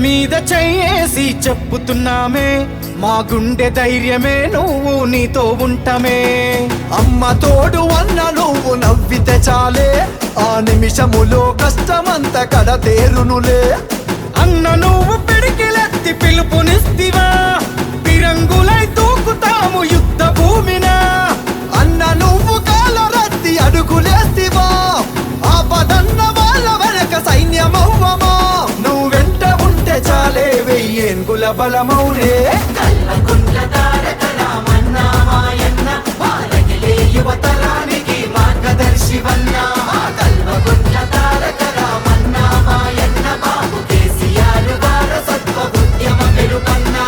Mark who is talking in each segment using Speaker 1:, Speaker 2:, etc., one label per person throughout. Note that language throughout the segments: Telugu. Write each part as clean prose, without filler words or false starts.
Speaker 1: మీద చేసి చెప్పుతున్నామే, మా గుండె ధైర్యమే నువ్వు నీతో ఉంటామే.
Speaker 2: అమ్మ తోడు అన్న నువ్వు నవ్వితే చాలే, ఆ నిమిషములో కష్టమంత కడతేరునులే.
Speaker 1: అన్న నువ్వు పిడికిలెత్తి పిలుపునిస్తివా, పిరంగులై దూకుతాము యుద్ధ భూమిన.
Speaker 2: అన్న నువ్వు కాలరత్తి అడుగులేస్తివా, ఆపదన్న వాళ్ళ వెనక సైన్యమవ్వమా. నువ్వు వెంట ఉంటే చాలే వెయ్యేంగుల బలమౌలే. యువతరానికి మార్గదర్శివన్నా కల్వకుంట్ల తారక రామన్నా మాయన్న బాబు కేసీఆర్ వారసత్వ ఉద్యమ మెరుపన్నా.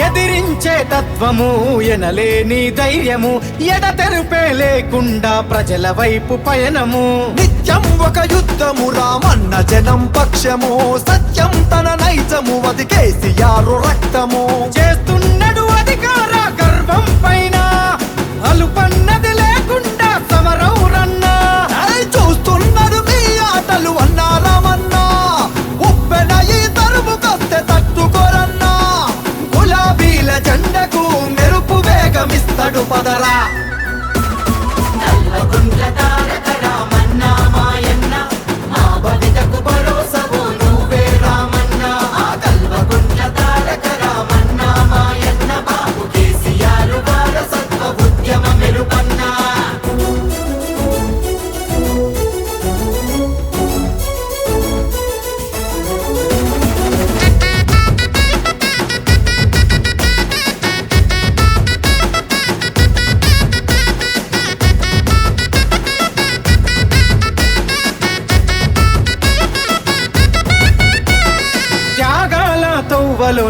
Speaker 1: ఎదిరించే తత్వము, ఎనలేని ధైర్యము, ఎడతెరుపే లేకుండా ప్రజల వైపు పయనము.
Speaker 2: నిత్యం ఒక యుద్ధము, రామన్న జనం పక్షము, సత్యం తన నైజము, అది కేసీఆర్ రక్తము.
Speaker 1: చేస్తున్నాడు అధికార గర్వం పైన, అలుపన్నది లేకుండా సమరం రన్నా.
Speaker 2: చూస్తున్నాడు మీ ఆటలు అన్నా రామన్నా, ఉప్పెన ఈ తరుము కస్తే తట్టుకోరన్నా. గులాబీల జెండకు మెరుపు వేగమిస్తాడు పదరా.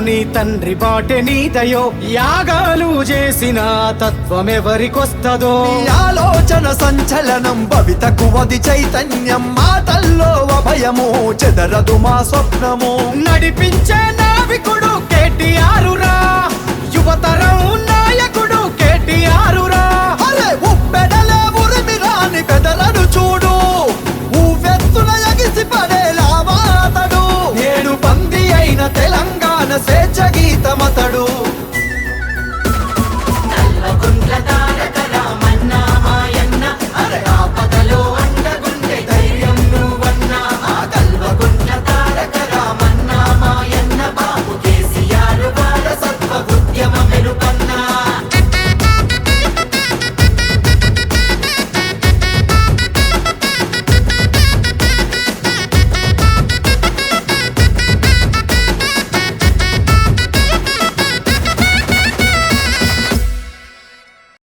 Speaker 1: నీ తండ్రి బాటె నీదయో, యాగాలు చేసిన తత్వమెవరికొస్తదో.
Speaker 2: ఆలోచన సంచలనం భవితకు వది చైతన్యం, మాటల్లో అభయము చెదరదు మా స్వప్నము.
Speaker 1: నడిపించే నావికుడు కేటీఆర్ రా, యువతరం